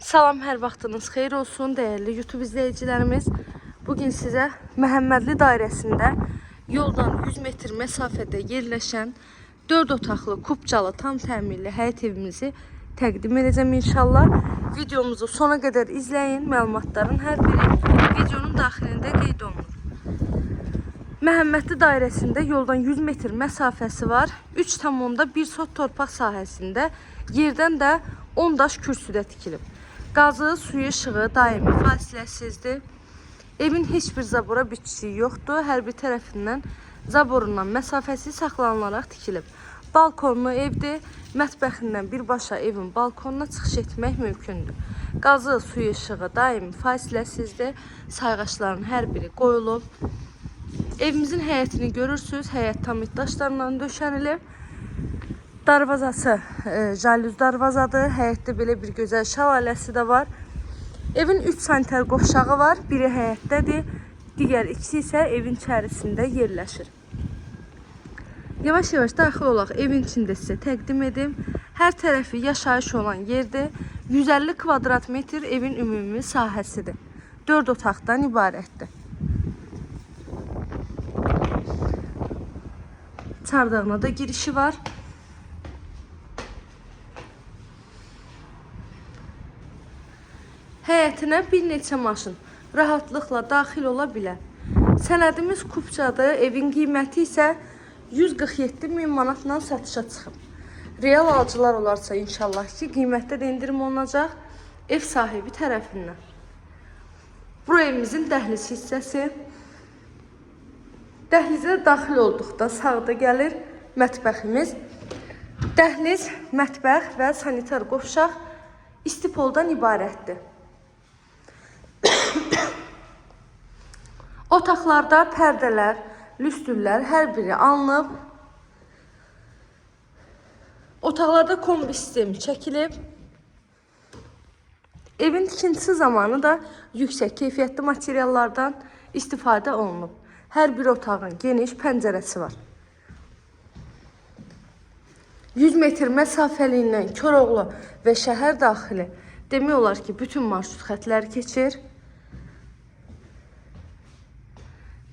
Salam, hər vaxtınız xeyir olsun değerli YouTube izleyicilerimiz. Bugün size Məhəmmədli dairəsində yoldan 100 metr mesafede yerləşən 4 otaqlı, kubcalı, tam təmirli həyət evimizi təqdim edəcəm inşallah. Videomuzu sona kadar izleyin. Məlumatların hər biri videonun daxilində qeyd olunur. Məhəmmədli dairəsində yoldan 100 metr məsafəsi var. 3,1 sot torpaq sahəsində, yerdən də 10 daş kürsüdə tikilib. Qazı, suyu, işığı daimi fasiləsizdir. Evin heç bir zabora bitişiyi yoxdur. Hər bir tərəfindən zaborundan məsafəsi saxlanılaraq tikilib. Balkonlu evdir. Mətbəxindən birbaşa evin balkonuna çıxış etmək mümkündür. Qazı, suyu, işığı daimi fasiləsizdir. Sayğaçların hər biri qoyulub. Evimizin həyətini görürsünüz. Həyət tam daşlarla döşənilib. Darvazası jalüz darvazadır. Həyətdə belə bir gözəl şəlaləsi də var. Evin 3 sanitar qovşağı var. Biri həyətdədir. Digər ikisi isə evin içərisində yerləşir. Yavaş-yavaş daxil olaq. Evin içində sizə təqdim edim. Hər tərəfi yaşayış olan yerdir. 150 kvadrat metr evin ümumi sahəsidir. 4 otaqdan ibarətdir. Çardağına da girişi var. Həyətinə bir neçə maşın rahatlıqla daxil ola bilər. Sənədimiz kubcadır. Evin qiyməti isə 147 min manatla satışa çıxıb. Real alıcılar olarsa inşallah ki qiymətdə də endirim olunacaq ev sahibi tərəfindən. Bu evimizin dəhliz hissəsi. Dəhlizə daxil olduqda sağda gəlir mətbəximiz. Dəhliz, mətbəx və sanitar qovşaq istipoldan ibarətdir. Otaqlarda pərdələr, lüstürlər hər biri alınıb. Otaqlarda kombi sistemi çəkilib. Evin tikintisi zamanı da yüksək keyfiyyətli materiallardan istifadə olunub. Hər bir otağın geniş pəncərəsi var. 100 metr məsafəliyindən Koroğlu və şəhər daxili demək olar ki, bütün marşrut xətləri keçir.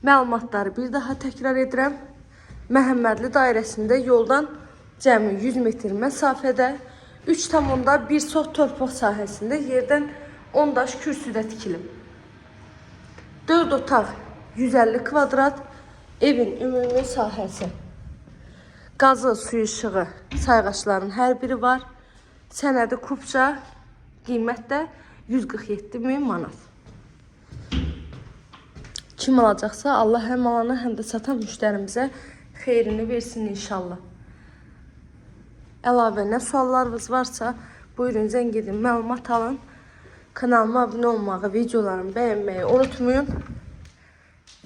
Məlumatları bir daha təkrar edirəm. Məhəmmədli dairəsində yoldan cəmi 100 metr məsafədə 3,1 sot torpaq sahəsində yerdən 10 daş kürsüdə tikilib. 4 otaq 150 kvadrat evin ümumi sahəsi. Qazı, suyu, işığı, sayğaçların hər biri var. Sənədi kubca, qiymətdə 147 min manat. Kim alacaqsa Allah həm alana həm də satan müştərimizə xeyrini versin inşallah. Əlavə nə suallarınız varsa buyurun zəng edin, məlumat alın. Kanalıma abunə olmağı, videolarımı bəyənməyi unutmayın.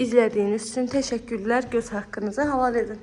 İzlədiyiniz üçün təşəkkürlər. Göz haqqınızı halal edin.